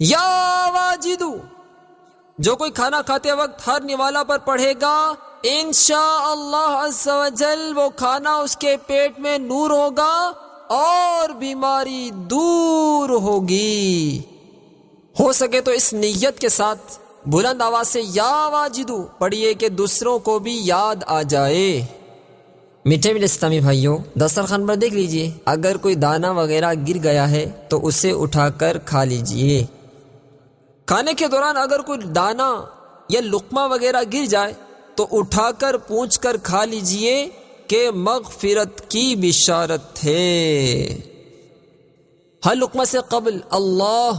یا واجدو، جو کوئی کھانا کھاتے وقت ہر نوالا پر پڑھے گا انشاءاللہ عز و جل وہ کھانا اس کے پیٹ میں نور ہوگا اور بیماری دور ہوگی۔ ہو سکے تو اس نیت کے ساتھ بلند آواز سے یا واجدو پڑھیے کہ دوسروں کو بھی یاد آ جائے۔ میٹھے میٹھے اسلامی بھائیوں، دسترخوان پر دیکھ لیجئے، اگر کوئی دانہ وغیرہ گر گیا ہے تو اسے اٹھا کر کھا لیجئے۔ کھانے کے دوران اگر کوئی دانہ یا لقمہ وغیرہ گر جائے تو اٹھا کر پونچھ کر کھا لیجئے کہ مغفرت کی بشارت ہے۔ ہر لقمہ سے قبل اللہ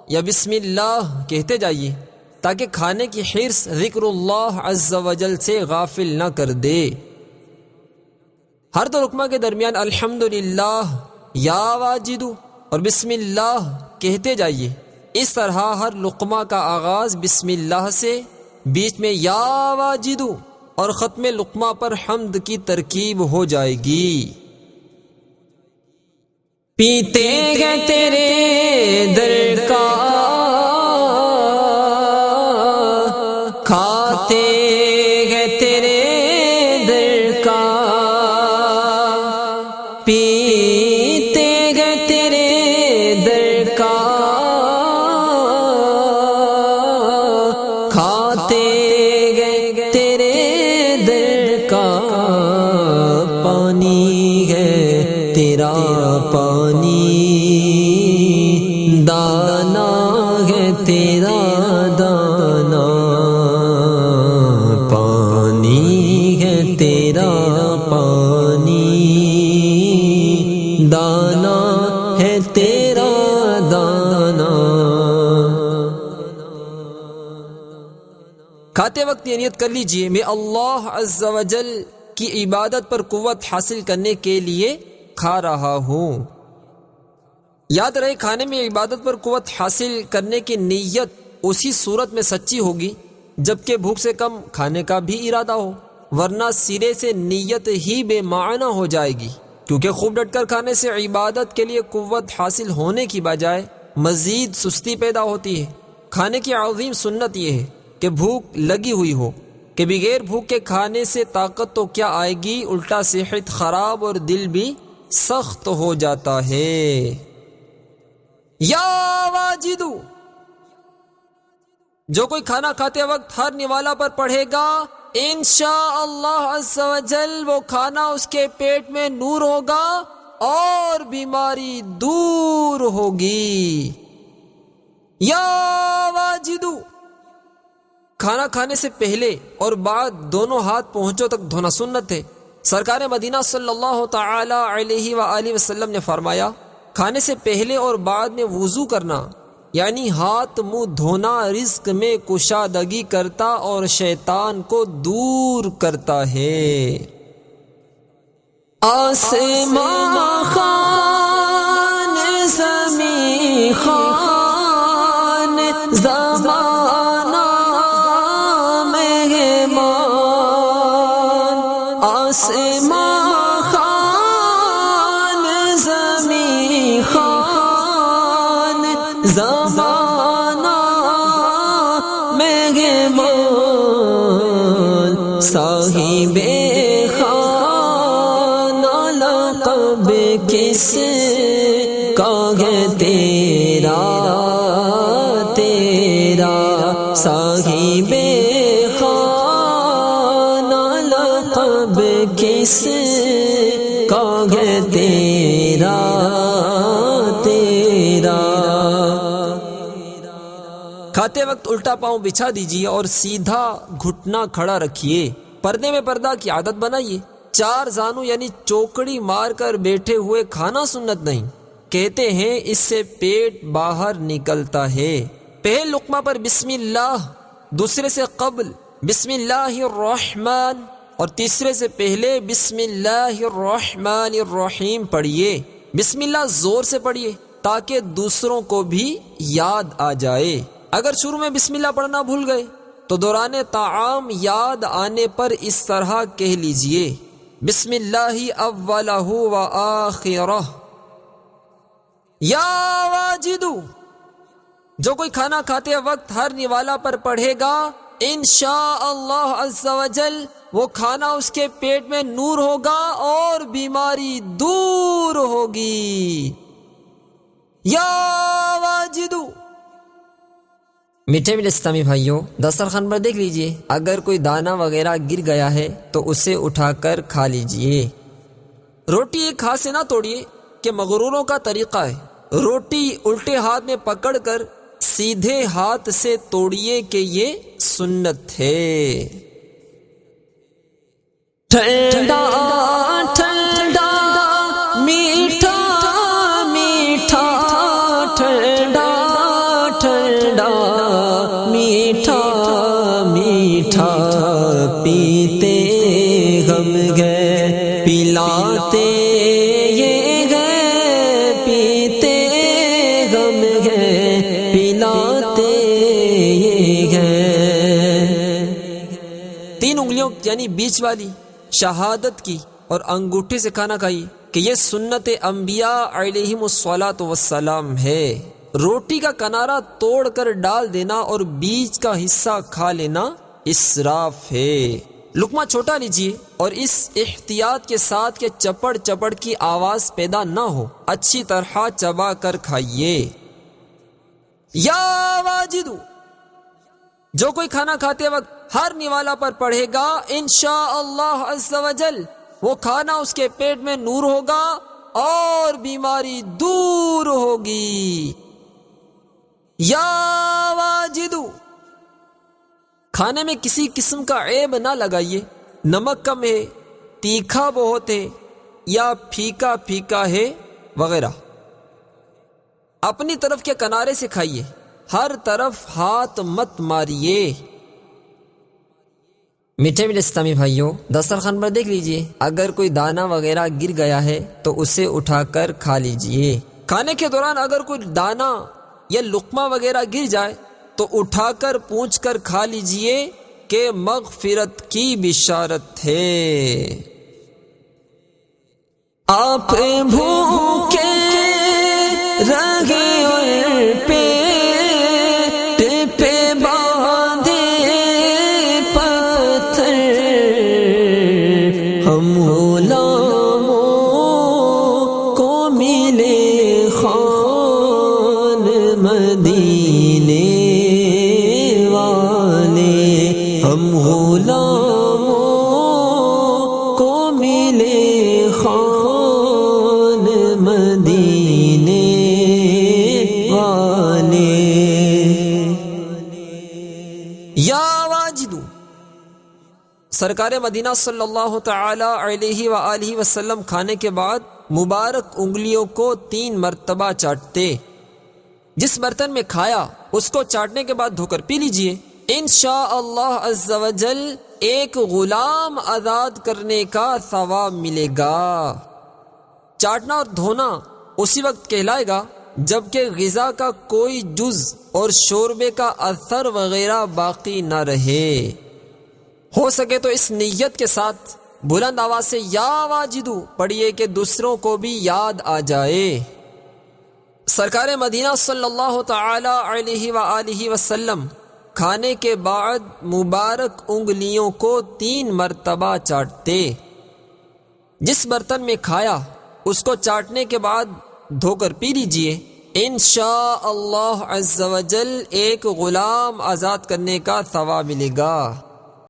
یا بسم اللہ کہتے جائیے تاکہ کھانے کی حرص ذکر اللہ عز و جل سے غافل نہ کر دے۔ ہر دو لقمہ کے درمیان الحمدللہ، یا واجدو اور بسم اللہ کہتے جائیے۔ اس طرح ہر لقمہ کا آغاز بسم اللہ سے، بیچ میں یا واجدو اور ختم لقمہ پر حمد کی ترکیب ہو جائے گی۔ پیتے گئے تیرے در کا، کھاتے گئے تیرے در کا، پیتے گئے تیرے در کا، کھاتے گئے تیرے در کا، پانی ہے تیرا پانی، دانا ہے تیرا دانا، پانی ہے تیرا پانی، دانا ہے تیرا دانا۔ کھاتے وقت یہ نیت کر لیجئے میں اللہ عز و جل کی عبادت پر قوت حاصل کرنے کے لیے کھا رہا ہوں۔ یاد رہے کھانے میں عبادت پر قوت حاصل کرنے کی نیت اسی صورت میں سچی ہوگی جبکہ بھوک سے کم کھانے کا بھی ارادہ ہو، ورنہ سرے سے نیت ہی بے معنی ہو جائے گی، کیونکہ خوب ڈٹ کر کھانے سے عبادت کے لیے قوت حاصل ہونے کی بجائے مزید سستی پیدا ہوتی ہے۔ کھانے کی عظیم سنت یہ ہے کہ بھوک لگی ہوئی ہو، کہ بغیر بھوک کے کھانے سے طاقت تو کیا آئے گی، الٹا صحت خراب اور دل بھی سخت ہو جاتا ہے۔ یا واجدو، جو کوئی کھانا کھاتے وقت ہر نوالا پر پڑھے گا انشاءاللہ عز و جل وہ کھانا اس کے پیٹ میں نور ہوگا اور بیماری دور ہوگی۔ یا واجدو، کھانا کھانے سے پہلے اور بعد دونوں ہاتھ پہنچوں تک دھونا سنت ہے۔ سرکار مدینہ صلی اللہ تعالی علیہ وآلہ وسلم نے فرمایا، کھانے سے پہلے اور بعد میں وضو کرنا یعنی ہاتھ منہ دھونا رزق میں کشادگی کرتا اور شیطان کو دور کرتا ہے۔ آسمان خان زمین خان زمانہ مہمان، آسمان خان زمین خان زمانہ مہمان، صاحب خانہ لقب کس کا ہے تیرا تیرا، صاحب خانہ لقب کس کا ہے تیرا تیرا۔ کھاتے وقت الٹا پاؤں بچھا دیجیے اور سیدھا گھٹنا کھڑا رکھیے۔ پردے میں پردہ کی عادت بنائیے۔ چار زانو یعنی چوکڑی مار کر بیٹھے ہوئے کھانا سنت نہیں، کہتے ہیں اس سے پیٹ باہر نکلتا ہے۔ پہلے لقمہ پر بسم اللہ، دوسرے سے قبل بسم اللہ الرحمن اور تیسرے سے پہلے بسم اللہ الرحمن الرحیم پڑھیے۔ بسم اللہ زور سے پڑھیے تاکہ دوسروں کو بھی یاد آ جائے۔ اگر شروع میں بسم اللہ پڑھنا بھول گئے تو دوران طعام یاد آنے پر اس طرح کہہ لیجئے، بسم اللہ اولہ و آخرہ۔ یا واجدو، جو کوئی کھانا کھاتے وقت ہر نوالا پر پڑھے گا انشاءاللہ عز و جل وہ کھانا اس کے پیٹ میں نور ہوگا اور بیماری دور ہوگی۔ یا واجدو۔ میٹھے اسلامی بھائیوں، دسترخوان پر دیکھ لیجئے، اگر کوئی دانہ وغیرہ گر گیا ہے تو اسے اٹھا کر کھا لیجئے۔ روٹی ایک ہاتھ سے نہ توڑیے کہ مغروروں کا طریقہ ہے، روٹی الٹے ہاتھ میں پکڑ کر سیدھے ہاتھ سے توڑیے کہ یہ سنت ہے۔ ٹھنڈا ٹھنڈا میٹھا میٹھا ٹھنڈا ٹھنڈا میٹھا میٹھا پیتے ہم گئے پلاتے یہ گئے پیتے ہم گئے پلاتے یہ گئے۔ تین انگلیوں یعنی بیچ والی شہادت کی اور انگوٹھے سے کھانا کھائی کہ یہ سنت انبیاء علیہم الصلاۃ والسلام ہے۔ روٹی کا کنارہ توڑ کر ڈال دینا اور بیچ کا حصہ کھا لینا اسراف ہے۔ لقمہ چھوٹا لیجیے اور اس احتیاط کے ساتھ کہ چپڑ چپڑ کی آواز پیدا نہ ہو، اچھی طرح چبا کر کھائیے۔ یا واجدو۔ جو کوئی کھانا کھاتے وقت ہر نوالا پر پڑھے گا انشاءاللہ عز و جل وہ کھانا اس کے پیٹ میں نور ہوگا اور بیماری دور ہوگی۔ یا واجدو۔ کھانے میں کسی قسم کا عیب نہ لگائیے، نمک کم ہے، تیکھا بہت ہے یا پھیکا پھیکا ہے وغیرہ۔ اپنی طرف کے کنارے سے کھائیے، ہر طرف ہاتھ مت ماریے۔ میٹھے اسلامی بھائیوں، دسترخوان پر دیکھ لیجئے، اگر کوئی دانہ وغیرہ گر گیا ہے تو اسے اٹھا کر کھا لیجئے۔ کھانے کے دوران اگر کوئی دانہ یا لقمہ وغیرہ گر جائے تو اٹھا کر پونچھ کر کھا لیجئے کہ مغفرت کی بشارت ہے۔ آپ بھوکے رہے اور پیٹ پہ باندھے پتھر، ہم غلاموں کو ملے خان مدینے والے، ہم غلاموں کو ملے خان مدینے والے۔ یا واجدو۔ سرکار مدینہ صلی اللہ تعالی علیہ وآلہ وسلم کھانے کے بعد مبارک انگلیوں کو 3 مرتبہ چاٹتے۔ جس برتن میں کھایا اس کو چاٹنے کے بعد دھو کر پی لیجئے، انشاءاللہ عز و جل ایک غلام آزاد کرنے کا ثواب ملے گا۔ چاٹنا اور دھونا اسی وقت کہلائے گا جبکہ غذا کا کوئی جز اور شوربے کا اثر وغیرہ باقی نہ رہے۔ ہو سکے تو اس نیت کے ساتھ بلند آواز سے یا واجدو پڑھیے کہ دوسروں کو بھی یاد آ جائے۔ سرکار مدینہ صلی اللہ تعالی علیہ وآلہ وسلم کھانے کے بعد مبارک انگلیوں کو 3 مرتبہ چاٹتے۔ جس برتن میں کھایا اس کو چاٹنے کے بعد دھو کر پی لیجئے، انشاءاللہ عز و جل ایک غلام آزاد کرنے کا ثواب ملے گا۔